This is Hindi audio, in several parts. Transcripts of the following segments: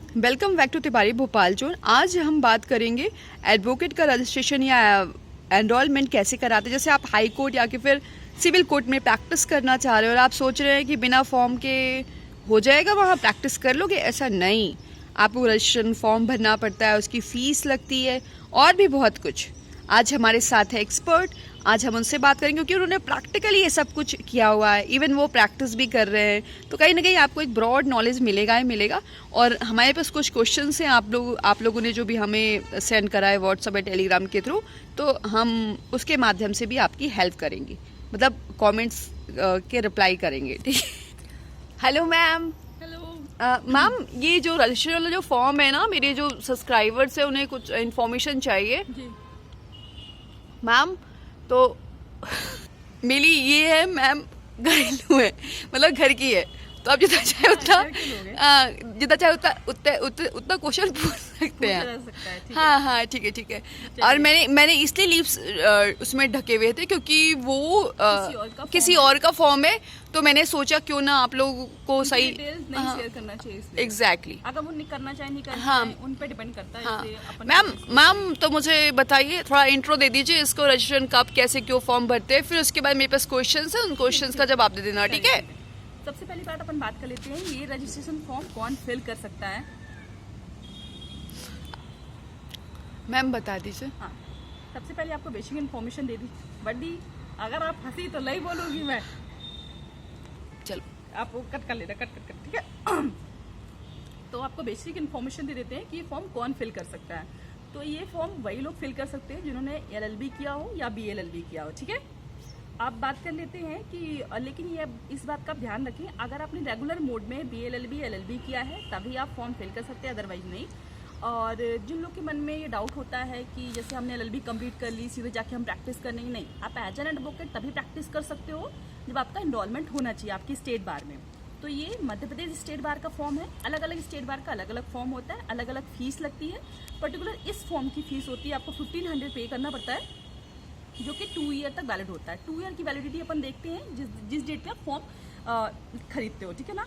Welcome back to Tiwari Bhopal zone. आज हम बात करेंगे एडवोकेट का रजिस्ट्रेशन या एनरोलमेंट कैसे कराते हैं। जैसे आप हाई कोर्ट या कि फिर सिविल कोर्ट में प्रैक्टिस करना चाह रहे हो और आप सोच रहे हैं कि बिना फॉर्म के हो जाएगा, वहाँ प्रैक्टिस कर लोगे। ऐसा नहीं, आपको रजिस्ट्रेशन फॉर्म भरना पड़ता है, उसकी फ़ीस लगती है और भी बहुत कुछ। आज हमारे साथ है एक्सपर्ट, आज हम उनसे बात करेंगे क्योंकि उन्होंने प्रैक्टिकली ये सब कुछ किया हुआ है, इवन वो प्रैक्टिस भी कर रहे हैं। तो कहीं ना कहीं आपको एक ब्रॉड नॉलेज मिलेगा ही मिलेगा। और हमारे पास कुछ क्वेश्चंस हैं आप लोगों ने जो भी हमें सेंड करा है व्हाट्सएप या टेलीग्राम के थ्रू, तो हम उसके माध्यम से भी आपकी हेल्प करेंगे, मतलब कॉमेंट्स के रिप्लाई करेंगे। ठीक है। Hello ma'am. मैम, ये जो रजिस्ट्रेशन वाला जो फॉर्म है ना, मेरे जो सब्सक्राइबर्स है उन्हें कुछ इन्फॉर्मेशन चाहिए मैम। तो मेरी ये है मैम, घरेलू है, मतलब घर की है, तो आप जितना चाहे उतना क्वेश्चन पूछ सकते हैं। हाँ, ठीक है। और मैंने इसलिए लीव्स उसमें ढके हुए थे क्योंकि वो किसी और का फॉर्म है, तो मैंने सोचा क्यों ना आप लोगों को सही नहीं शेयर करना चाहिए। एग्जैक्टली। अगर वो नहीं करना चाहे नहीं करना हाँ, चाहे, उन पे डिपेंड करता है। हाँ मैम, तो मुझे बताइए, थोड़ा इंट्रो दे दीजिए इसको, रजिस्ट्रेशन कब कैसे क्यों फॉर्म भरते हैं, फिर उसके बाद मेरे पास क्वेश्चंस है, उन क्वेश्चंस का जवाब दे देना। ठीक है। सबसे पहली बात अपन बात कर लेते हैं, ये रजिस्ट्रेशन फॉर्म कौन फिल कर सकता है। मैम बता दीजिए। हाँ, सबसे पहले आपको बेसिक इन्फॉर्मेशन दे दी बड़ी। अगर आप हंसी तो नहीं बोलूंगी मैं, चलो आप वो कट कर लेना, कट ठीक है। तो आपको बेसिक इन्फॉर्मेशन दे देते हैं कि ये फॉर्म कौन फिल कर सकता है। तो ये फॉर्म वही लोग फिल कर सकते हैं जिन्होंने LLB किया हो या BLLB किया हो। ठीक है। आप बात कर लेते हैं कि लेकिन ये इस बात का ध्यान रखें, अगर आपने रेगुलर मोड में BLLB LLB किया है तभी आप फॉर्म फिल कर सकते हैं, अदरवाइज नहीं। और जिन लोग के मन में ये डाउट होता है कि जैसे हमने LLB कंप्लीट कर ली, सीधे जाके हम प्रैक्टिस करने ही नहीं, आप एज एन एडवोकेट तभी प्रैक्टिस कर सकते हो जब आपका इनरोलमेंट होना चाहिए आपकी स्टेट बार में। तो ये मध्य प्रदेश स्टेट बार का फॉर्म है। अलग अलग स्टेट बार का अलग अलग फॉर्म होता है, अलग अलग फीस लगती है। पर्टिकुलर इस फॉर्म की फीस होती है आपको 1500 पे करना पड़ता है, जो कि 2 ईयर तक वैलिड होता है। 2 ईयर की वैलिडिटी अपन देखते हैं जिस डेट पे आप फॉर्म खरीदते हो। ठीक है ना।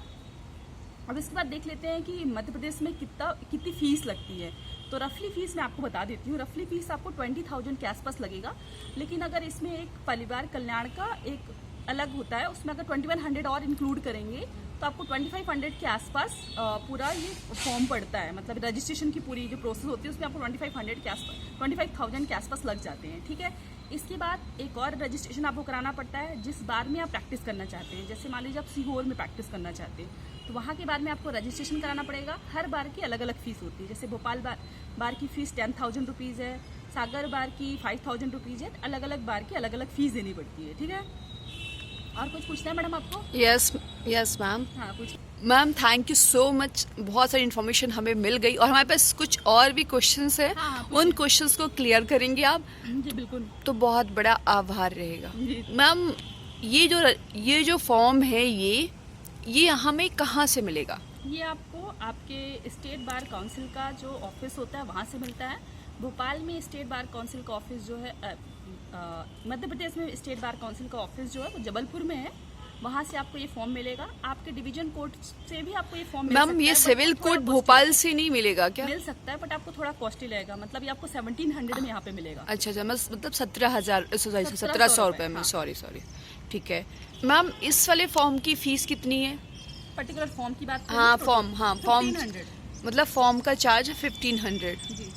अब इसके बाद देख लेते हैं कि मध्य प्रदेश में कितनी फीस लगती है। तो रफली फीस मैं आपको बता देती हूँ। रफली फीस आपको 20,000 के आसपास लगेगा। लेकिन अगर इसमें एक परिवार कल्याण का एक अलग होता है, उसमें अगर 2100 और इंक्लूड करेंगे तो आपको 2500 के आसपास पूरा ये फॉर्म पड़ता है। मतलब रजिस्ट्रेशन की पूरी जो प्रोसेस होती है उसमें आपको 2500 के आसपास 25,000 के आसपास लग जाते हैं। ठीक है। इसके बाद एक और रजिस्ट्रेशन आपको कराना पड़ता है जिस बार में आप प्रैक्टिस करना चाहते हैं। जैसे मान लीजिए आप सीहोर में प्रैक्टिस करना चाहते हैं तो वहाँ के बाद में आपको रजिस्ट्रेशन कराना पड़ेगा। हर बार की अलग अलग फीस होती है। जैसे भोपाल बार की फीस 10,000 रुपीज़ है, सागर बार की 5,000 रुपीज़ है। अलग अलग बार की अलग अलग फीस देनी पड़ती है। ठीक है। और कुछ पूछना है मैडम आपको? Yes ma'am. हाँ, कुछ ma'am, thank you so much. बहुत सारी इन्फॉर्मेशन हमें मिल गई और हमारे पास कुछ और भी क्वेश्चंस हैं। हाँ, उन क्वेश्चंस को क्लियर करेंगे आप। जी बिल्कुल। तो बहुत बड़ा आभार रहेगा। मैम, ये जो फॉर्म है ये हमें कहाँ से मिलेगा? ये आपको आपके स्टेट बार काउंसिल का जो ऑफिस होता है वहाँ से मिलता है। भोपाल में स्टेट बार काउंसिल का ऑफिस जो है, मध्य प्रदेश में स्टेट बार काउंसिल का ऑफिस जो है वो जबलपुर में है। वहाँ से आपको ये फॉर्म मिलेगा। आपके डिवीजन कोर्ट से भी आपको ये फॉर्म मिल सकता है। मैम, ये सिविल कोर्ट भोपाल से नहीं मिलेगा क्या? मिल सकता है, बट आपको थोड़ा कॉस्टली लगेगा। मतलब ये आपको 1700 में यहाँ पे मिलेगा। अच्छा, मतलब 1700 रुपये में। सॉरी। ठीक है मैम, इस वाले फॉर्म की फीस कितनी है? पर्टिकुलर फॉर्म की बात हाँ, फॉर्म 1500। मतलब फॉर्म का चार्ज 1500। जी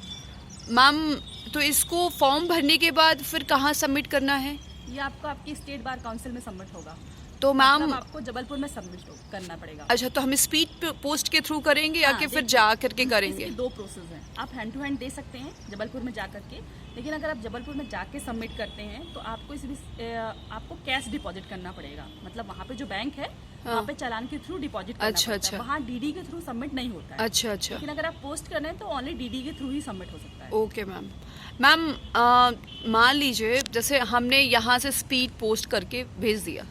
मैम, तो इसको फॉर्म भरने के बाद फिर कहाँ सबमिट करना है? ये आपको आपकी स्टेट बार काउंसिल में सबमिट होगा। तो मैम, मतलब आपको जबलपुर में सबमिट करना पड़ेगा। अच्छा, तो हम स्पीड पोस्ट के थ्रू करेंगे या कि फिर जा करके करेंगे? दो प्रोसेस हैं। आप हैंड टू हैंड दे सकते हैं जबलपुर में जा करके, लेकिन अगर आप जबलपुर में जाके सबमिट करते हैं तो आपको आपको कैश डिपॉजिट करना पड़ेगा। मतलब वहाँ पे जो बैंक है वहाँ पे चालान के थ्रू डिपॉजिट करना पड़ता है। वहाँ DD के थ्रू सबमिट नहीं होता है। अच्छा। लेकिन अगर आप पोस्ट कर रहे हैं तो ओनली DD के थ्रू ही सबमिट हो सकता है। Okay ma'am. मान लीजिए जैसे हमने यहाँ से स्पीड पोस्ट करके भेज दिया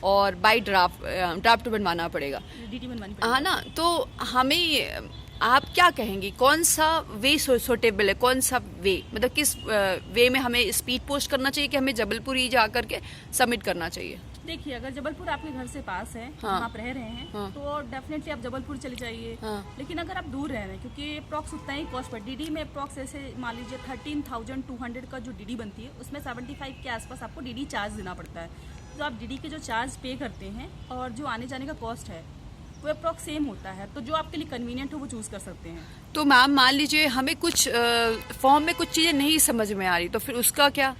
और बाय ड्राफ्ट बनवाना पड़ेगा, DD बनवानी पड़ेगी। हाँ ना, तो हमें आप क्या कहेंगी कौन सा वे सूटेबल है, कौन सा वे, मतलब किस वे में हमें स्पीड पोस्ट करना चाहिए कि हमें जबलपुर ही जा करके सबमिट करना चाहिए? देखिए, अगर जबलपुर आपके घर से पास है, हाँ। आप रह रहे हैं, हाँ। तो डेफिनेटली आप जबलपुर चले जाइए। हाँ। लेकिन अगर आप दूर रह रहे हैं, क्योंकि अप्रॉक्स उतना ही कॉस्ट पर डीडी में अप्रॉक्स ऐसे मान लीजिए 13,200 का जो डीडी बनती है, उसमें 75 के आसपास आपको डीडी चार्ज देना पड़ता है। तो आप डीडी के जो चार्ज पे करते हैं और जो आने जाने का कॉस्ट है वो अप्रॉक्स सेम होता है। तो जो आपके लिए कन्वीनियंट हो वो चूज़ कर सकते हैं। तो मैम मान लीजिए हमें कुछ फॉर्म में कुछ चीज़ें नहीं समझ में आ रही, तो फिर उसका क्या?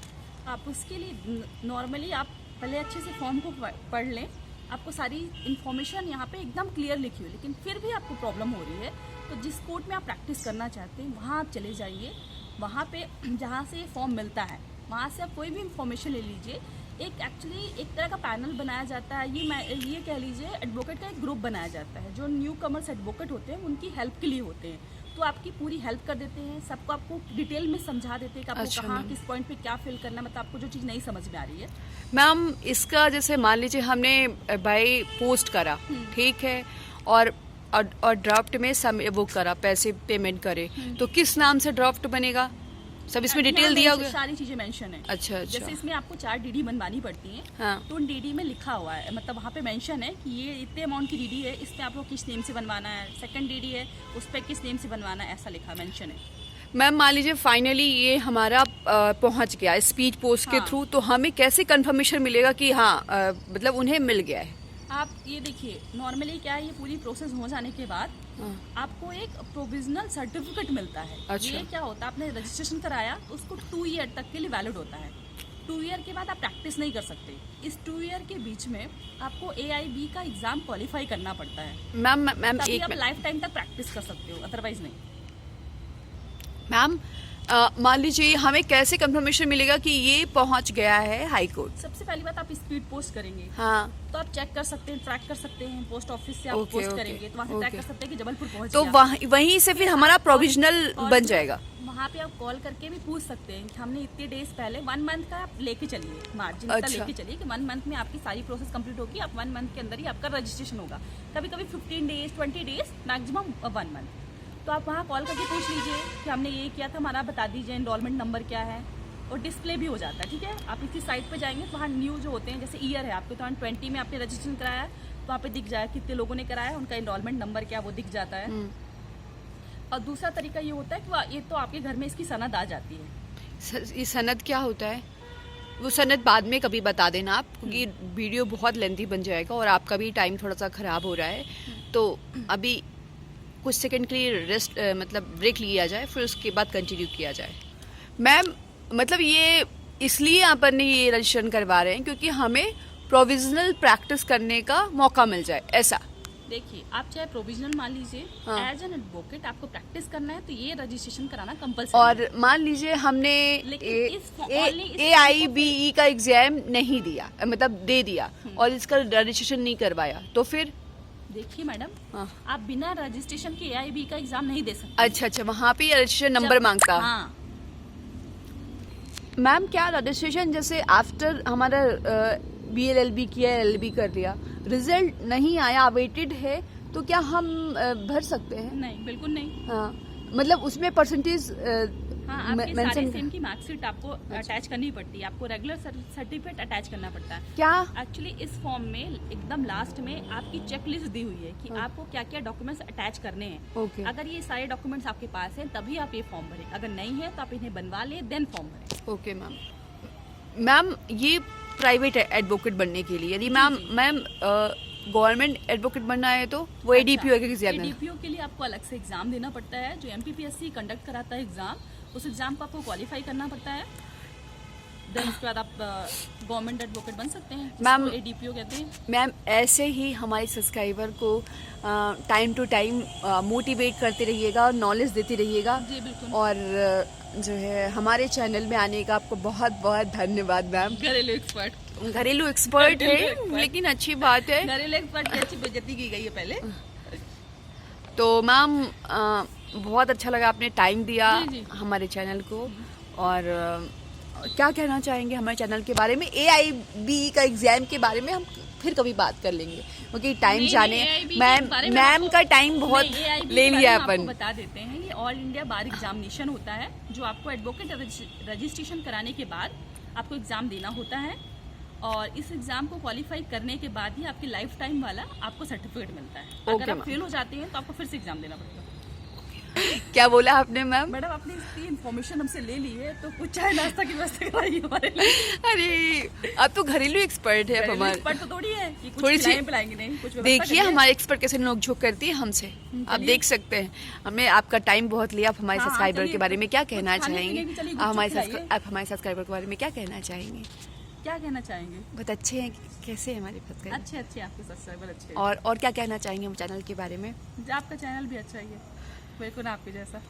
आप उसके लिए नॉर्मली आप पहले अच्छे से फॉर्म को पढ़ लें। आपको सारी इन्फॉर्मेशन यहाँ पे एकदम क्लियर लिखी हुई, लेकिन फिर भी आपको प्रॉब्लम हो रही है तो जिस कोर्ट में आप प्रैक्टिस करना चाहते हैं वहाँ आप चले जाइए। वहाँ पे जहाँ से ये फॉर्म मिलता है वहाँ से आप कोई भी इन्फॉर्मेशन ले लीजिए। एक्चुअली एक तरह का पैनल बनाया जाता है, ये कह लीजिए एडवोकेट का एक ग्रुप बनाया जाता है जो न्यू कमर्स एडवोकेट होते हैं उनकी हेल्प के लिए होते हैं। तो आपकी पूरी हेल्प कर देते हैं, सबको आपको डिटेल में समझा देते हैं कि आपको अच्छा कहाँ मैम। किस पॉइंट पे क्या फिल करना है, मतलब आपको जो चीज़ नहीं समझ में आ रही है। मैम इसका जैसे मान लीजिए हमने बाई पोस्ट करा, ठीक है, और ड्राफ्ट में वो करा, पैसे पेमेंट करे, तो किस नाम से ड्राफ्ट बनेगा? सब इसमें डिटेल यहाँ दिया mention- होगा? सारी चीजें मेंशन है। अच्छा अच्छा। जैसे इसमें आपको 4 डीडी बनवानी पड़ती हैं। हाँ। तो उन डीडी में लिखा हुआ है, मतलब वहाँ पे मेंशन है कि ये इतने अमाउंट की डीडी है, इस पे आपको किस नेम से बनवाना है। सेकंड डीडी है, उस पे किस नेम से बनवाना है, ऐसा लिखा मेंशन है। मैम मान लीजिए फाइनली ये हमारा पहुंच गया स्पीड पोस्ट के हाँ। थ्रू, तो हमें कैसे कंफर्मेशन मिलेगा कि हाँ मतलब उन्हें मिल गया है? आप ये देखिए, नॉर्मली क्या है, ये पूरी प्रोसेस हो जाने के बाद हाँ। आपको एक प्रोविजनल सर्टिफिकेट मिलता है। अच्छा। ये क्या होता है, आपने रजिस्ट्रेशन कराया तो उसको 2 ईयर तक के लिए वैलिड होता है। 2 ईयर के बाद आप प्रैक्टिस नहीं कर सकते। इस 2 ईयर के बीच में आपको AIB का एग्जाम क्वालिफाई करना पड़ता है, मैम तभी एक आप लाइफ टाइम तक प्रैक्टिस कर सकते हो, अदरवाइज नहीं। मैम मान लीजिए हमें कैसे कंफर्मेशन मिलेगा कि ये पहुंच गया है हाई कोर्ट? सबसे पहली बात, आप स्पीड पोस्ट करेंगे हाँ। तो आप चेक कर सकते हैं, ट्रैक कर सकते हैं। पोस्ट ऑफिस से आप ओके, पोस्ट ओके, करेंगे तो वहाँ से ट्रैक ओके। कर सकते हैं कि जबलपुर पहुंच तो गया। वहीं से फिर हमारा प्रोविजनल और बन जाएगा? वहाँ पे आप कॉल करके भी पूछ सकते हैं कि हमने इतने डेज पहले 1 मंथ का आप लेके चलिए, मार्जिन का अच्छा। लेके चलिए कि 1 मंथ में आपकी सारी प्रोसेस कंप्लीट होगी। आप 1 मंथ के अंदर ही आपका रजिस्ट्रेशन होगा। कभी कभी 15 डेज 20 डेज, मैक्सिमम 1 मंथ। तो आप वहाँ कॉल करके पूछ लीजिए कि हमने ये किया था, हमारा बता दीजिए एनरोलमेंट नंबर क्या है, और डिस्प्ले भी हो जाता है। ठीक है, आप इसी साइट पे जाएंगे तो वहाँ न्यू जो होते हैं, जैसे ईयर है आपको 2020 में आपने रजिस्ट्रेशन कराया है तो वहाँ पे दिख जाए कितने लोगों ने कराया है, उनका एनरोलमेंट नंबर क्या, वो दिख जाता है। और दूसरा तरीका ये होता है कि ये तो आपके घर में इसकी सनद आ जाती है। ये सनद क्या होता है? वो सनद बाद में कभी बता देना आप, क्योंकि वीडियो बहुत लेंथी बन जाएगा और आपका भी टाइम थोड़ा सा खराब हो रहा है। तो अभी कुछ सेकंड के लिए रेस्ट मतलब ब्रेक लिया जाए, फिर उसके बाद कंटिन्यू किया जाए। मैम मतलब ये इसलिए अपन ने ये रजिस्ट्रेशन करवा रहे हैं क्योंकि हमें प्रोविजनल प्रैक्टिस करने का मौका मिल जाए, ऐसा? देखिए, आप चाहे प्रोविजनल मान लीजिए, हाँ। एज एन एडवोकेट आपको प्रैक्टिस करना है तो ये रजिस्ट्रेशन कराना कंपलसरी। और मान लीजिए हमने लेकिन AIBE का एग्जाम नहीं दिया, मतलब दे दिया और इसका रजिस्ट्रेशन नहीं करवाया, तो फिर? देखिए मैडम, हाँ। आप बिना रजिस्ट्रेशन के AIB का एग्जाम नहीं दे सकते। अच्छा अच्छा, वहाँ पे रजिस्ट्रेशन नंबर मांगता? हाँ। मैम क्या रजिस्ट्रेशन जैसे आफ्टर हमारा BLLB किया, LLB कर लिया, रिजल्ट नहीं आया, अवेटेड है, तो क्या हम भर सकते हैं? नहीं, बिल्कुल नहीं। हाँ, मतलब उसमें परसेंटेज हाँ, आपके सारे सेम की मार्कशीट आपको अटैच करनी पड़ती है, आपको रेगुलर सर्टिफिकेट अटैच करना पड़ता है। क्या? एक्चुअली इस फॉर्म में एकदम लास्ट में आपकी चेक लिस्ट दी हुई है कि आपको क्या क्या डॉक्यूमेंट्स अटैच करने हैं। ओके। अगर ये सारे डॉक्यूमेंट्स आपके पास हैं तभी आप ये फॉर्म भरें, अगर नहीं है तो आप इन्हें बनवा लें देन फॉर्म भरें। Okay ma'am. मैम ये प्राइवेट एडवोकेट बनने के लिए, यदि मैम गवर्नमेंट एडवोकेट बनना है तो वो ADPO के एग्जाम है? ADPO के लिए आपको अलग से एग्जाम देना पड़ता है, जो MPPSC कंडक्ट कराता है एग्जाम, उस एग्जाम को आपको क्वालिफाई करना पड़ता है। देन उसके बाद आप गवर्नमेंट एडवोकेट बन सकते हैं, मैम ADPO कहते हैं। मैम ऐसे ही हमारे सब्सक्राइबर को टाइम टू टाइम मोटिवेट करते रहिएगा और नॉलेज देते रहिएगा। जी बिल्कुल। और जो है हमारे चैनल में आने का आपको बहुत बहुत धन्यवाद मैम। घरेलू एक्सपर्ट घरेलू एक्सपर्ट है, लेकिन अच्छी बात है। घरेलू एक्सपर्ट की अच्छी बेइज्जती की गई है पहले। तो मैम बहुत अच्छा लगा आपने टाइम दिया जी, जी। हमारे चैनल को। और क्या कहना चाहेंगे हमारे चैनल के बारे में? AIB का एग्जाम के बारे में हम फिर कभी बात कर लेंगे, क्योंकि टाइम नहीं, जाने AIB के बारे में मैम आपको- का टाइम बहुत नहीं, AIB ले के बारे लिया में अपन। आपको बता देते हैं, ये ऑल इंडिया बार एग्जामिनेशन होता है, जो आपको एडवोकेट रजिस्ट्रेशन कराने के बाद आपको एग्जाम देना होता है। और इस एग्जाम को क्वालिफाई करने के बाद ही आपकी लाइफ टाइम वाला आपको सर्टिफिकेट मिलता है। Okay, अगर आप ma'am. फेल हो जाते हैं तो आपको फिर से एग्जाम देना पड़ेगा। क्या बोला आपने मैम? मैडम आपने इसकी इन्फॉर्मेशन हमसे ले ली है तो कुछ चाय नाश्ता की व्यवस्था कराइए हमारे लिए। अरे आप तो घरेलू एक्सपर्ट है घरेलू हमारे। एक्सपर्ट तो थोड़ी है कि कुछ थोड़ी सी खिलाएं पिलाएंगे नहीं, कुछ व्यवस्था देखिए करिए। हमारे एक्सपर्ट कैसे नोक-झोंक करती है हमसे, आप चलिए। देख सकते हैं। हमने आपका टाइम बहुत लिया, आप हमारे हाँ, सब्सक्राइबर चलिए, के बारे में क्या कुछ कहना खाने पीने चाहेंगे? की चलिए आप हमारे गुपचुप खिलाइए। आप हमारे सब्सक्राइबर के बारे में क्या कहना चाहेंगे? क्या कहना चाहेंगे? बहुत अच्छे हैं, कैसे हैं हमारे सब्सक्राइबर? अच्छे अच्छे आपके सब्सक्राइबर अच्छे हैं। और क्या कहना चाहेंगे हम चैनल के बारे में? आपका चैनल भी अच्छा ही है, मेरे को ना आपके जैसा।